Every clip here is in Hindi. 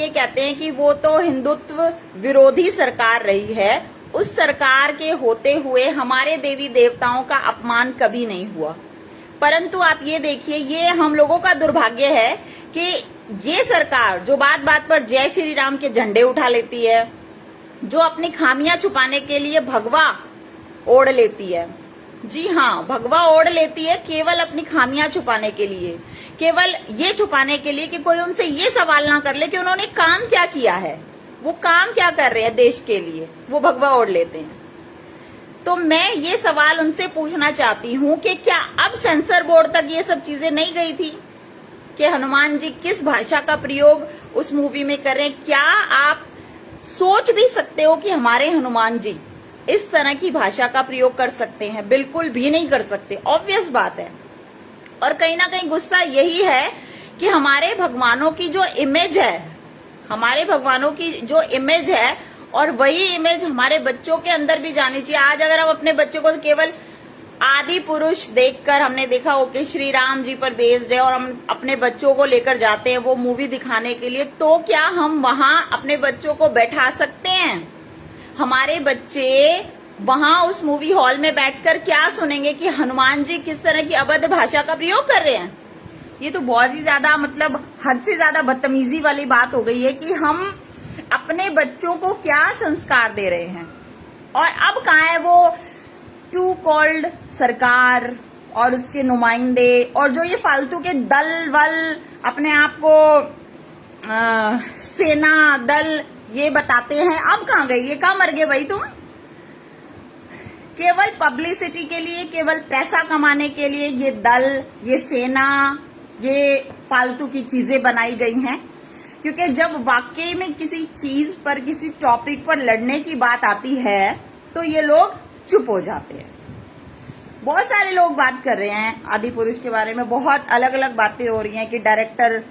ये कहते हैं कि वो तो हिंदुत्व विरोधी सरकार रही है, उस सरकार के होते हुए हमारे देवी देवताओं का अपमान कभी नहीं हुआ। परंतु आप ये देखिए, ये हम लोगों का दुर्भाग्य है कि ये सरकार जो बात बात पर जय श्री राम के झंडे उठा लेती है, जो अपनी खामियां छुपाने के लिए भगवा ओढ़ लेती है, जी हाँ, भगवा ओढ़ लेती है केवल अपनी खामियां छुपाने के लिए, केवल ये छुपाने के लिए कि कोई उनसे ये सवाल ना कर ले कि उन्होंने काम क्या किया है, वो काम क्या कर रहे हैं देश के लिए, वो भगवा ओढ़ लेते हैं। तो मैं ये सवाल उनसे पूछना चाहती हूँ कि क्या अब सेंसर बोर्ड तक ये सब चीजें नहीं गई थी कि हनुमान जी किस भाषा का प्रयोग उस मूवी में करें? क्या आप सोच भी सकते हो कि हमारे हनुमान जी इस तरह की भाषा का प्रयोग कर सकते हैं? बिल्कुल भी नहीं कर सकते, ऑब्वियस बात है। और कहीं ना कहीं गुस्सा यही है कि हमारे भगवानों की जो इमेज है, हमारे भगवानों की जो इमेज है, और वही इमेज हमारे बच्चों के अंदर भी जानी चाहिए। आज अगर हम अपने बच्चों को केवल आदि पुरुष देखकर, हमने देखा हो कि श्री राम जी पर बेस्ड है, और हम अपने बच्चों को लेकर जाते हैं वो मूवी दिखाने के लिए, तो क्या हम वहां अपने बच्चों को बैठा सकते हैं? हमारे बच्चे वहां उस मूवी हॉल में बैठकर क्या सुनेंगे कि हनुमान जी किस तरह की अभद्र भाषा का प्रयोग कर रहे हैं? ये तो बहुत ही ज्यादा, मतलब हद से ज्यादा बदतमीजी वाली बात हो गई है कि हम अपने बच्चों को क्या संस्कार दे रहे हैं। और अब कहाँ है वो टू कॉल्ड सरकार और उसके नुमाइंदे, और जो ये फालतू के दल वल अपने आप को सेना दल ये बताते हैं, अब कहाँ गई? ये कहाँ मर गए भाई तुम? केवल पब्लिसिटी के लिए, केवल पैसा कमाने के लिए ये दल, ये सेना, ये फालतू की चीजें बनाई गई हैं। क्योंकि जब वाकई में किसी चीज पर, किसी टॉपिक पर लड़ने की बात आती है तो ये लोग चुप हो जाते हैं। बहुत सारे लोग बात कर रहे हैं आदि पुरुष के बारे में, बहुत अलग अलग बातें हो रही हैं कि डायरेक्टर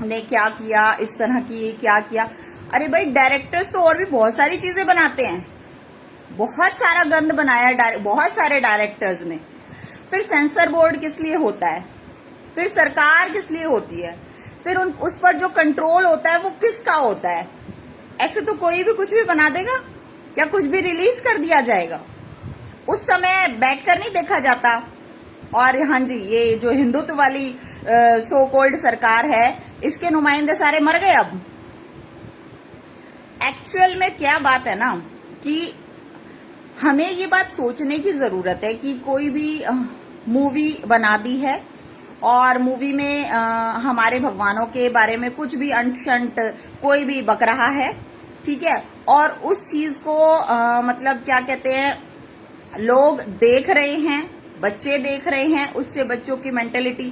ने क्या किया, इस तरह की क्या किया। अरे भाई, डायरेक्टर्स तो और भी बहुत सारी चीजें बनाते हैं, बहुत सारा गंद बनाया बहुत सारे डायरेक्टर्स ने। फिर सेंसर बोर्ड किस लिए होता है? फिर सरकार किस लिए होती है? फिर उस पर जो कंट्रोल होता है वो किसका होता है? ऐसे तो कोई भी कुछ भी बना देगा या कुछ भी रिलीज कर दिया जाएगा, उस समय बैठकर नहीं देखा जाता। और हाँ जी, ये जो हिंदुत्व वाली सो कॉल्ड सरकार है, इसके नुमाइंदे सारे मर गए। अब एक्चुअल में क्या बात है ना कि हमें ये बात सोचने की जरूरत है कि कोई भी मूवी बना दी है और मूवी में हमारे भगवानों के बारे में कुछ भी अंट शंट कोई भी बक रहा है, ठीक है, और उस चीज को मतलब क्या कहते हैं, लोग देख रहे हैं, बच्चे देख रहे हैं, उससे बच्चों की मेंटेलिटी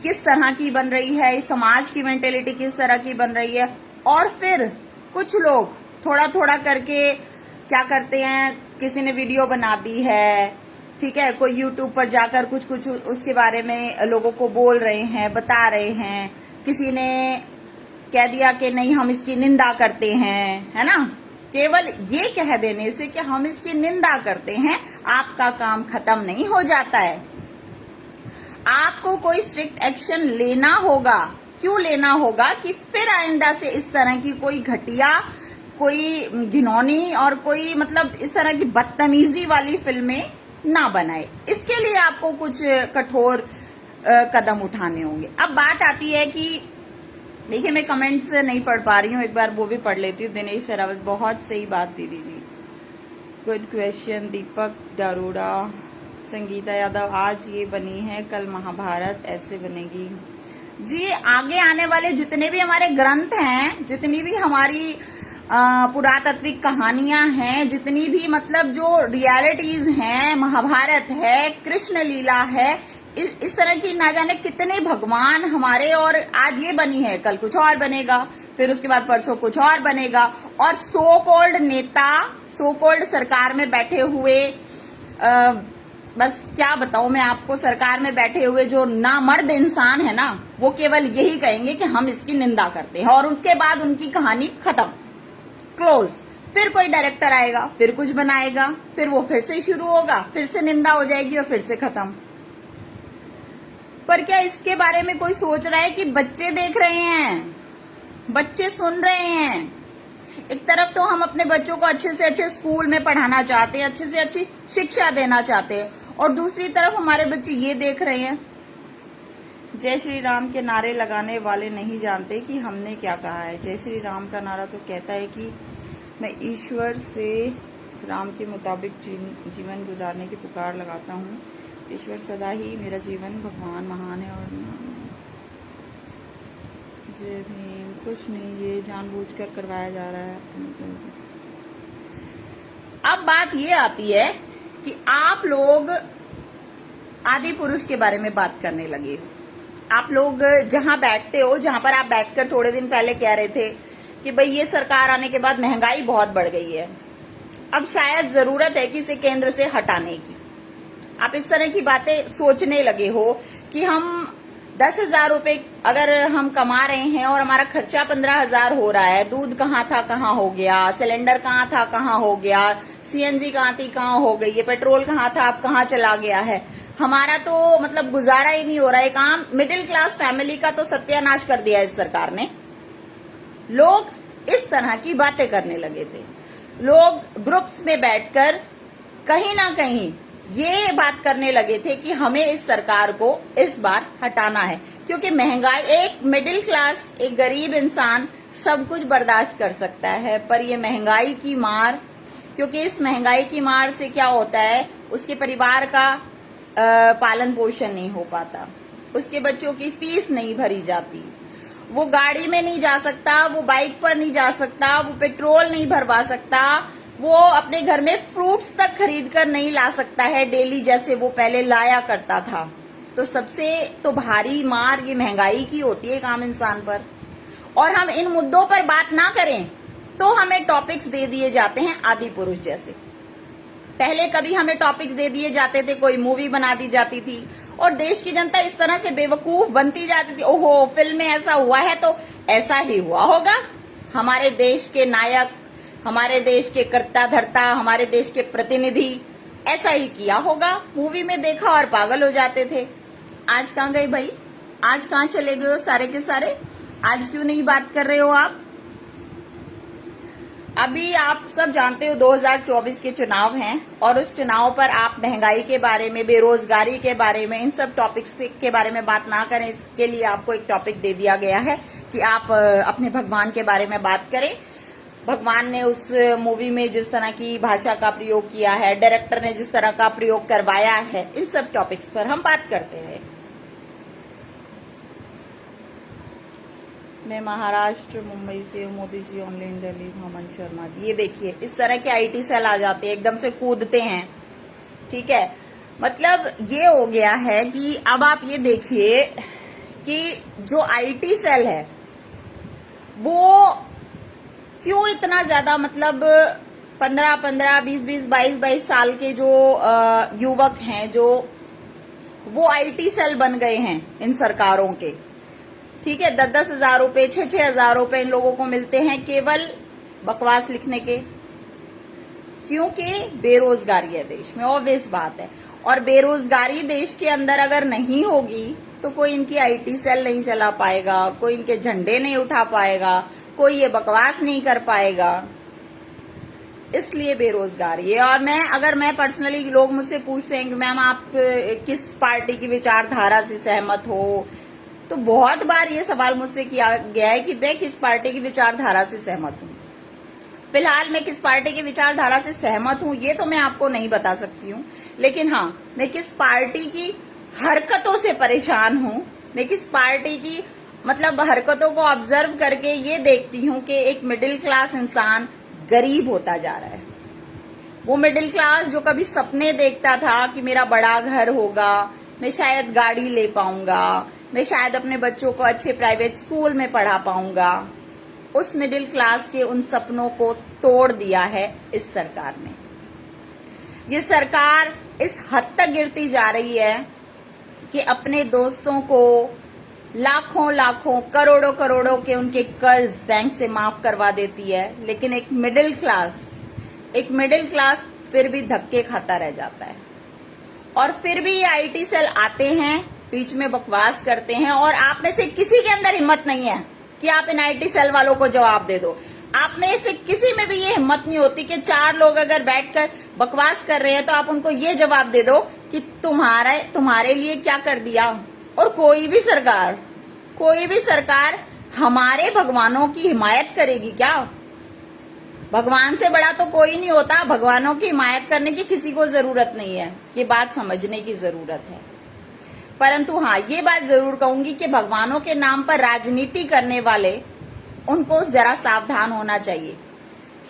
किस तरह की बन रही है, समाज की मेंटेलिटी किस तरह की बन रही है। और फिर कुछ लोग थोड़ा थोड़ा करके क्या करते हैं, किसी ने वीडियो बना दी है, ठीक है, कोई यूट्यूब पर जाकर कुछ कुछ उसके बारे में लोगों को बोल रहे हैं, बता रहे हैं, किसी ने कह दिया कि नहीं हम इसकी निंदा करते हैं, है ना। केवल ये कह देने से कि हम इसकी निंदा करते हैं आपका काम खत्म नहीं हो जाता है। आपको कोई स्ट्रिक्ट एक्शन लेना होगा। क्यों लेना होगा? कि फिर आइंदा से इस तरह की कोई घटिया, कोई घिनौनी और कोई मतलब इस तरह की बदतमीजी वाली फिल्में ना बनाए। इसके लिए आपको कुछ कठोर कदम उठाने होंगे। अब बात आती है कि देखिए, मैं कमेंट्स नहीं पढ़ पा रही हूँ, एक बार वो भी पढ़ लेती हूँ। दिनेश सरावत, बहुत सही बात दीदी जी, गुड क्वेश्चन। दीपक दारोड़ा, संगीता यादव, आज ये बनी है कल महाभारत ऐसे बनेगी। जी, आगे आने वाले जितने भी हमारे ग्रंथ हैं, जितनी भी हमारी पुरातात्विक कहानियां हैं, जितनी भी मतलब जो रियलिटीज हैं, महाभारत है, कृष्ण लीला है, इस तरह की ना जाने कितने भगवान हमारे, और आज ये बनी है कल कुछ और बनेगा, फिर उसके बाद परसों कुछ और बनेगा। और सो कॉल्ड नेता, सो कॉल्ड सरकार में बैठे हुए बस क्या बताऊं मैं आपको, सरकार में बैठे हुए जो नामर्द इंसान है ना, वो केवल यही कहेंगे कि हम इसकी निंदा करते हैं, और उसके बाद उनकी कहानी खत्म, क्लोज। फिर कोई डायरेक्टर आएगा, फिर कुछ बनाएगा, फिर वो फिर से शुरू होगा, फिर से निंदा हो जाएगी और फिर से खत्म। पर क्या इसके बारे में कोई सोच रहा है कि बच्चे देख रहे हैं, बच्चे सुन रहे हैं। एक तरफ तो हम अपने बच्चों को अच्छे से अच्छे स्कूल में पढ़ाना चाहते हैं, अच्छे से अच्छी शिक्षा देना चाहते हैं, और दूसरी तरफ हमारे बच्चे ये देख रहे हैं। जय श्री राम के नारे लगाने वाले नहीं जानते कि हमने क्या कहा है। जय श्री राम का नारा तो कहता है कि मैं ईश्वर से राम के मुताबिक जीवन गुजारने की पुकार लगाता हूँ। ईश्वर सदा ही मेरा जीवन, भगवान महान है। और जय भीम, कुछ नहीं, ये जानबूझकर करवाया जा रहा है। अब बात ये आती है कि आप लोग आदि पुरुष के बारे में बात करने लगे। आप लोग जहां बैठते हो, जहां पर आप बैठकर थोड़े दिन पहले कह रहे थे कि भाई ये सरकार आने के बाद महंगाई बहुत बढ़ गई है, अब शायद जरूरत है कि इसे केंद्र से हटाने की। आप इस तरह की बातें सोचने लगे हो कि हम 10,000 रुपए अगर हम कमा रहे हैं और हमारा खर्चा 15,000 हो रहा है, दूध कहाँ था कहाँ हो गया, सिलेंडर कहाँ था कहाँ हो गया, सीएनजी कहाँ थी कहाँ हो गई है, पेट्रोल कहाँ था अब कहाँ चला गया है, हमारा तो मतलब गुजारा ही नहीं हो रहा है। काम मिडिल क्लास फैमिली का तो सत्यानाश कर दिया इस सरकार ने। लोग इस तरह की बातें करने लगे थे। लोग ग्रुप्स में बैठकर कहीं ना कहीं ये बात करने लगे थे कि हमें इस सरकार को इस बार हटाना है, क्योंकि महंगाई, एक मिडिल क्लास, एक गरीब इंसान सब कुछ बर्दाश्त कर सकता है, पर ये महंगाई की मार, क्योंकि इस महंगाई की मार से क्या होता है, उसके परिवार का पालन पोषण नहीं हो पाता, उसके बच्चों की फीस नहीं भरी जाती, वो गाड़ी में नहीं जा सकता, वो बाइक पर नहीं जा सकता, वो पेट्रोल नहीं भरवा सकता, वो अपने घर में फ्रूट्स तक खरीद कर नहीं ला सकता है डेली जैसे वो पहले लाया करता था। तो सबसे तो भारी मार ये महंगाई की होती है एक आम इंसान पर। और हम इन मुद्दों पर बात ना करें तो हमें टॉपिक्स दे दिए जाते हैं आदि पुरुष जैसे। पहले कभी हमें टॉपिक्स दे दिए जाते थे, कोई मूवी बना दी जाती थी और देश की जनता इस तरह से बेवकूफ बनती जाती थी, ओहो फिल्म में ऐसा हुआ है तो ऐसा ही हुआ होगा, हमारे देश के नायक, हमारे देश के कर्ता धर्ता, हमारे देश के प्रतिनिधि ऐसा ही किया होगा, मूवी में देखा और पागल हो जाते थे। आज कहाँ गए भाई, आज कहाँ चले गए हो सारे के सारे, आज क्यों नहीं बात कर रहे हो आप? अभी आप सब जानते हो 2024 के चुनाव हैं और उस चुनाव पर आप महंगाई के बारे में, बेरोजगारी के बारे में, इन सब टॉपिक्स के बारे में बात ना करें। इसके लिए आपको एक टॉपिक दे दिया गया है कि आप अपने भगवान के बारे में बात करें। भगवान ने उस मूवी में जिस तरह की भाषा का प्रयोग किया है, डायरेक्टर ने जिस तरह का प्रयोग करवाया है, इन सब टॉपिक्स पर हम बात करते हैं। मैं महाराष्ट्र मुंबई से हूँ, मोदी जी ऑनलाइन दिल्ली, हेमंत शर्मा जी। ये देखिए इस तरह के आईटी सेल आ जाते हैं, एकदम से कूदते हैं, ठीक है। मतलब ये हो गया है कि अब आप ये देखिए कि जो आईटी सेल है वो क्यों इतना ज्यादा, मतलब 15-15, 20-20, 22-22 साल के जो युवक हैं, जो वो आईटी सेल बन गए हैं इन सरकारों के, ठीक है। 10-10 हजार रुपए, 6-6 हजार रुपए इन लोगों को मिलते हैं केवल बकवास लिखने के, क्योंकि बेरोजगारी है देश में, ऑब्वियस बात है। और बेरोजगारी देश के अंदर अगर नहीं होगी तो कोई इनकी आईटी सेल नहीं चला पाएगा, कोई इनके झंडे नहीं उठा पाएगा, कोई ये बकवास नहीं कर पाएगा, इसलिए बेरोजगारी है। और अगर मैं पर्सनली, लोग मुझसे पूछते हैं कि मैम आप किस पार्टी की विचारधारा से सहमत हो, तो बहुत बार ये सवाल मुझसे किया गया है कि मैं किस पार्टी की विचारधारा से सहमत हूँ। फिलहाल मैं किस पार्टी की विचारधारा से सहमत हूँ ये तो मैं आपको नहीं बता सकती हूँ, लेकिन हाँ, मैं किस पार्टी की हरकतों से परेशान हूँ, मैं किस पार्टी की मतलब हरकतों को ऑब्जर्व करके ये देखती हूँ कि एक मिडिल क्लास इंसान गरीब होता जा रहा है। वो मिडिल क्लास जो कभी सपने देखता था कि मेरा बड़ा घर होगा, मैं शायद गाड़ी ले पाऊंगा, मैं शायद अपने बच्चों को अच्छे प्राइवेट स्कूल में पढ़ा पाऊंगा, उस मिडिल क्लास के उन सपनों को तोड़ दिया है इस सरकार ने। ये सरकार इस हद तक गिरती जा रही है कि अपने दोस्तों को लाखों लाखों, करोड़ों करोड़ों के उनके कर्ज बैंक से माफ करवा देती है, लेकिन एक मिडिल क्लास फिर भी धक्के खाता रह जाता है। और फिर भी ये आईटी सेल आते हैं, बीच में बकवास करते हैं और आप में से किसी के अंदर हिम्मत नहीं है कि आप एनआईटी सेल वालों को जवाब दे दो। आप में से किसी में भी ये हिम्मत नहीं होती कि 4 लोग अगर बैठकर बकवास कर रहे हैं तो आप उनको ये जवाब दे दो कि तुम्हारे लिए क्या कर दिया। और कोई भी सरकार हमारे भगवानों की हिमायत करेगी क्या? भगवान से बड़ा तो कोई नहीं होता। भगवानों की हिमायत करने की किसी को जरूरत नहीं है, ये बात समझने की जरूरत है। परंतु हाँ, ये बात जरूर कहूंगी कि भगवानों के नाम पर राजनीति करने वाले, उनको जरा सावधान होना चाहिए,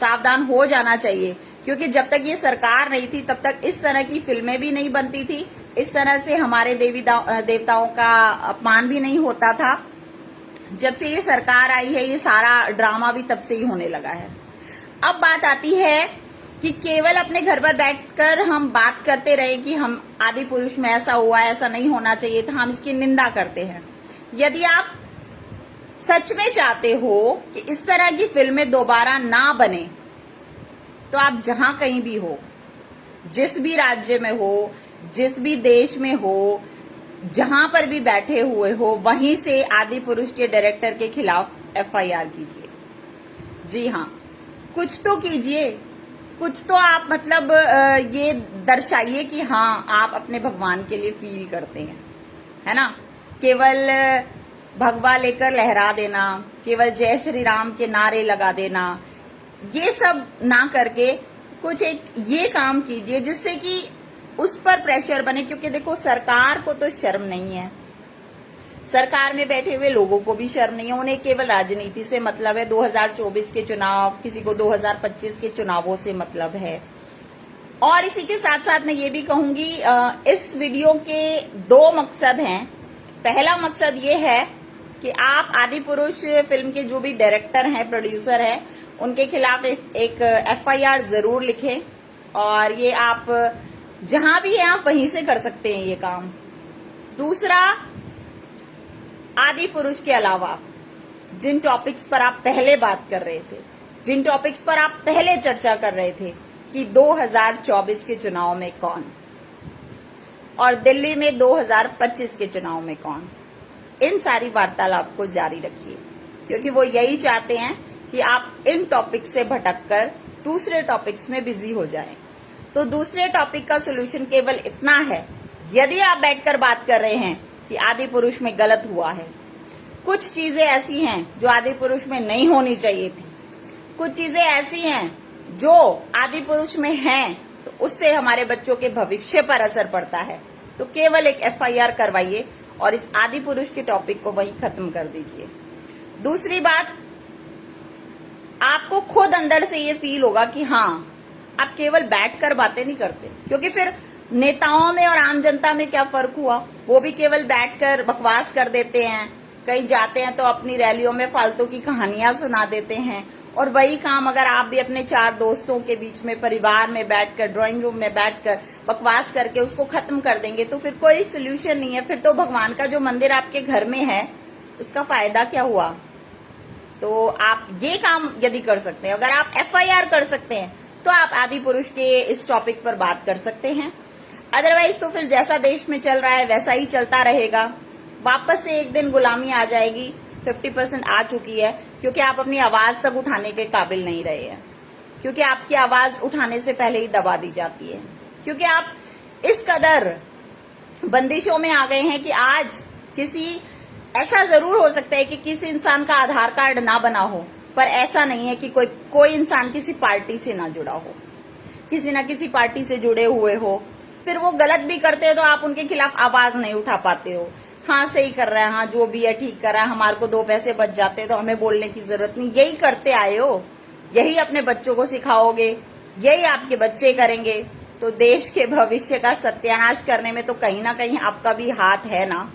सावधान हो जाना चाहिए। क्योंकि जब तक ये सरकार नहीं थी तब तक इस तरह की फिल्में भी नहीं बनती थी, इस तरह से हमारे देवी देवताओं का अपमान भी नहीं होता था। जब से ये सरकार आई है, ये सारा ड्रामा भी तब से ही होने लगा है। अब बात आती है कि केवल अपने घर पर बैठकर हम बात करते रहे कि हम आदि पुरुष में ऐसा हुआ, ऐसा नहीं होना चाहिए था, हम इसकी निंदा करते हैं। यदि आप सच में चाहते हो कि इस तरह की फिल्में दोबारा ना बने, तो आप जहां कहीं भी हो, जिस भी राज्य में हो, जिस भी देश में हो, जहां पर भी बैठे हुए हो, वहीं से आदि पुरुष के डायरेक्टर के खिलाफ एफआईआर कीजिए। जी हाँ, कुछ तो कीजिए, कुछ तो आप मतलब ये दर्शाइए कि हाँ, आप अपने भगवान के लिए फील करते हैं, है ना। केवल भगवा लेकर लहरा देना, केवल जय श्री राम के नारे लगा देना, ये सब ना करके कुछ एक ये काम कीजिए जिससे कि उस पर प्रेशर बने। क्योंकि देखो, सरकार को तो शर्म नहीं है, सरकार में बैठे हुए लोगों को भी शर्म नहीं है, उन्हें केवल राजनीति से मतलब है। 2024 के चुनाव, किसी को 2025 के चुनावों से मतलब है। और इसी के साथ साथ मैं ये भी कहूंगी, इस वीडियो के 2 मकसद हैं। पहला मकसद ये है कि आप आदि पुरुष फिल्म के जो भी डायरेक्टर हैं, प्रोड्यूसर हैं, उनके खिलाफ एक एफआईआर जरूर लिखें। और ये आप जहां भी हैं, आप वहीं से कर सकते हैं ये काम। दूसरा, आदि पुरुष के अलावा जिन टॉपिक्स पर आप पहले बात कर रहे थे, जिन टॉपिक्स पर आप पहले चर्चा कर रहे थे कि 2024 के चुनाव में कौन और दिल्ली में 2025 के चुनाव में कौन, इन सारी वार्तालाप को जारी रखिए। क्योंकि वो यही चाहते हैं कि आप इन टॉपिक से भटककर दूसरे टॉपिक्स में बिजी हो जाएं। तो दूसरे टॉपिक का सोल्यूशन केवल इतना है, यदि आप बैठकर बात कर रहे हैं कि आदि पुरुष में गलत हुआ है, कुछ चीजें ऐसी हैं जो आदि पुरुष में नहीं होनी चाहिए थी, कुछ चीजें ऐसी हैं जो आदि पुरुष में हैं, तो उससे हमारे बच्चों के भविष्य पर असर पड़ता है, तो केवल एक एफआईआर करवाइए और इस आदि पुरुष के टॉपिक को वहीं खत्म कर दीजिए। दूसरी बात, आपको खुद अंदर से ये फील होगा कि हाँ, आप केवल बैठकर बातें नहीं करते। क्योंकि फिर नेताओं में और आम जनता में क्या फर्क हुआ, वो भी केवल बैठकर बकवास कर देते हैं। कहीं जाते हैं तो अपनी रैलियों में फालतू की कहानियां सुना देते हैं। और वही काम अगर आप भी अपने 4 दोस्तों के बीच में, परिवार में बैठकर, ड्राइंग रूम में बैठकर बकवास करके उसको खत्म कर देंगे, तो फिर कोई सोल्यूशन नहीं है। फिर तो भगवान का जो मंदिर आपके घर में है, उसका फायदा क्या हुआ। तो आप ये काम यदि कर सकते हैं, अगर आप एफआईआर कर सकते हैं, तो आप आदि पुरुष के इस टॉपिक पर बात कर सकते हैं। अदरवाइज तो फिर जैसा देश में चल रहा है वैसा ही चलता रहेगा। वापस से एक दिन गुलामी आ जाएगी। 50% आ चुकी है, क्योंकि आप अपनी आवाज तक उठाने के काबिल नहीं रहे हैं। क्योंकि आपकी आवाज उठाने से पहले ही दबा दी जाती है। क्योंकि आप इस कदर बंदिशों में आ गए हैं कि आज ऐसा जरूर हो सकता है कि किसी इंसान का आधार कार्ड ना बना हो, पर ऐसा नहीं है कि कोई इंसान किसी पार्टी से ना जुड़ा हो, किसी ना किसी पार्टी से जुड़े हुए हो। फिर वो गलत भी करते हैं तो आप उनके खिलाफ आवाज नहीं उठा पाते हो। हाँ, सही कर रहा है, हाँ जो भी है ठीक कर रहा है, हमारे को 2 पैसे बच जाते हैं तो हमें बोलने की जरूरत नहीं। यही करते आए हो, यही अपने बच्चों को सिखाओगे, यही आपके बच्चे करेंगे, तो देश के भविष्य का सत्यानाश करने में तो कहीं ना कहीं आपका भी हाथ है ना।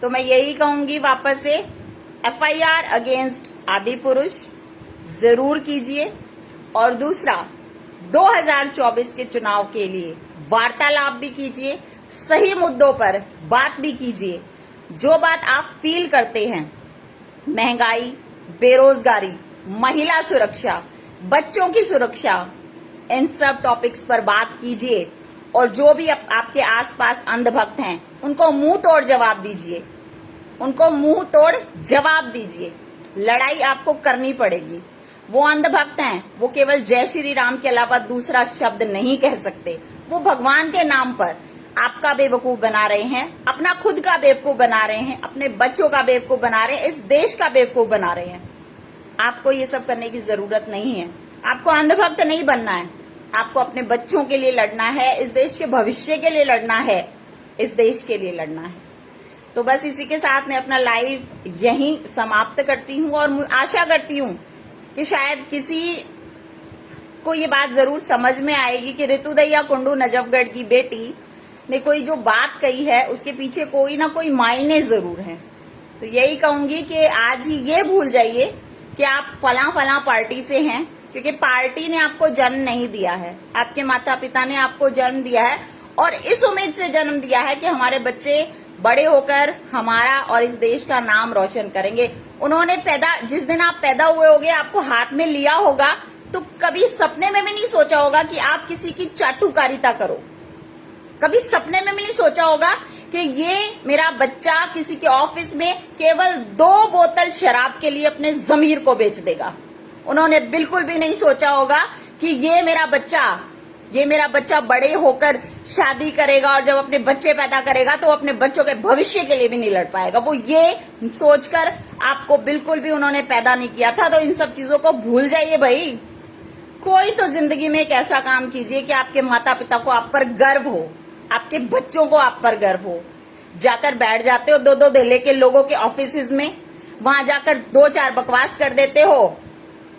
तो मैं यही कहूंगी, वापस से एफआईआर अगेंस्ट आदि पुरुष जरूर कीजिए। और दूसरा, 2024 के चुनाव के लिए वार्तालाप भी कीजिए, सही मुद्दों पर बात भी कीजिए। जो बात आप फील करते हैं, महंगाई, बेरोजगारी, महिला सुरक्षा, बच्चों की सुरक्षा, इन सब टॉपिक्स पर बात कीजिए। और जो भी आपके आसपास अंधभक्त हैं, उनको मुंह तोड़ जवाब दीजिए, उनको मुंह तोड़ जवाब दीजिए। लड़ाई आपको करनी पड़ेगी। वो अंधभक्त हैं, वो केवल जय श्री राम के अलावा दूसरा शब्द नहीं कह सकते। वो भगवान के नाम पर आपका बेवकूफ बना रहे हैं, अपना खुद का बेवकूफ बना रहे हैं, अपने बच्चों का बेवकूफ बना रहे हैं, इस देश का बेवकूफ बना रहे हैं। आपको ये सब करने की जरूरत नहीं है। आपको अंधभक्त नहीं बनना है। आपको अपने बच्चों के लिए लड़ना है, इस देश के भविष्य के लिए लड़ना है, इस देश के लिए लड़ना है। तो बस इसी के साथ मैं अपना लाइव यहीं समाप्त करती हूँ और आशा करती हूँ कि शायद किसी को ये बात जरूर समझ में आएगी कि ऋतुदैया कुंडू नजफगढ़ की बेटी ने कोई जो बात कही है उसके पीछे कोई ना कोई मायने जरूर है। तो यही कहूंगी कि आज ही ये भूल जाइए कि आप फला फला पार्टी से हैं, क्योंकि पार्टी ने आपको जन्म नहीं दिया है। आपके माता पिता ने आपको जन्म दिया है और इस उम्मीद से जन्म दिया है कि हमारे बच्चे बड़े होकर हमारा और इस देश का नाम रोशन करेंगे। उन्होंने जिस दिन आप पैदा हुए होगे, आपको हाथ में लिया होगा, तो कभी सपने में भी नहीं सोचा होगा कि आप किसी की चाटुकारिता करो। कभी सपने में भी नहीं सोचा होगा कि ये मेरा बच्चा किसी के ऑफिस में केवल 2 बोतल शराब के लिए अपने जमीर को बेच देगा। उन्होंने बिल्कुल भी नहीं सोचा होगा कि ये मेरा बच्चा बड़े होकर शादी करेगा और जब अपने बच्चे पैदा करेगा तो अपने बच्चों के भविष्य के लिए भी नहीं लड़ पाएगा। वो ये सोचकर आपको बिल्कुल भी उन्होंने पैदा नहीं किया था। तो इन सब चीजों को भूल जाइए भाई। कोई तो जिंदगी में एक ऐसा काम कीजिए कि आपके माता पिता को आप पर गर्व हो, आपके बच्चों को आप पर गर्व हो। जाकर बैठ जाते हो 2-2 धेले के लोगों के ऑफिस में, वहां जाकर 2-4 बकवास कर देते हो,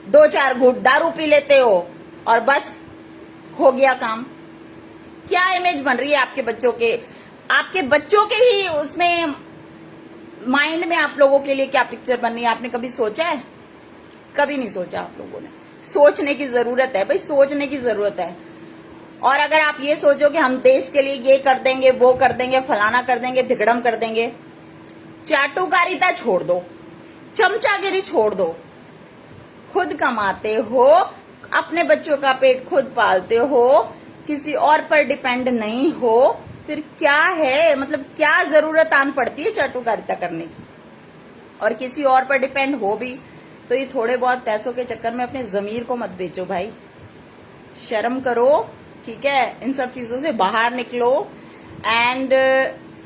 2-4 घूंट दारू पी लेते हो और बस हो गया काम। क्या इमेज बन रही है आपके बच्चों के ही उसमें माइंड में आप लोगों के लिए क्या पिक्चर बन रही है, आपने कभी सोचा है? कभी नहीं सोचा आप लोगों ने। सोचने की जरूरत है भाई, सोचने की जरूरत है। और अगर आप ये सोचो कि हम देश के लिए ये कर देंगे, वो कर देंगे, फलाना कर देंगे, धिगड़म कर देंगे, चाटुकारिता छोड़ दो, चमचागिरी छोड़ दो। खुद कमाते हो, अपने बच्चों का पेट खुद पालते हो, किसी और पर डिपेंड नहीं हो, फिर क्या है, मतलब क्या जरूरत आन पड़ती है चाटुकारिता करने की? और किसी और पर डिपेंड हो भी तो ये थोड़े बहुत पैसों के चक्कर में अपने जमीर को मत बेचो भाई। शर्म करो, ठीक है? इन सब चीजों से बाहर निकलो। एंड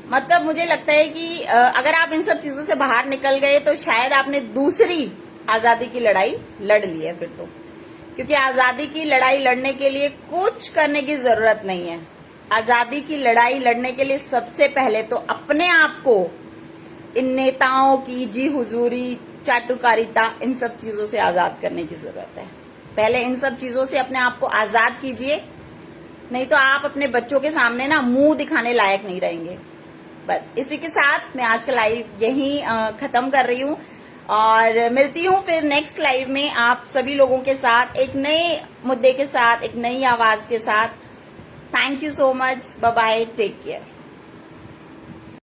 मतलब मुझे लगता है कि अगर आप इन सब चीजों से बाहर निकल गए तो शायद आपने दूसरी आजादी की लड़ाई लड़ ली है फिर तो। क्योंकि आजादी की लड़ाई लड़ने के लिए कुछ करने की जरूरत नहीं है। आजादी की लड़ाई लड़ने के लिए सबसे पहले तो अपने आप को इन नेताओं की जी हुजूरी, चाटुकारिता, इन सब चीजों से आजाद करने की जरूरत है। पहले इन सब चीजों से अपने आप को आजाद कीजिए, नहीं तो आप अपने बच्चों के सामने ना मुंह दिखाने लायक नहीं रहेंगे। बस इसी के साथ मैं आज का लाइव यहीं खत्म कर रही हूँ और मिलती हूँ फिर नेक्स्ट लाइव में आप सभी लोगों के साथ, एक नए मुद्दे के साथ, एक नई आवाज के साथ। Thank you so much, bye bye, take care.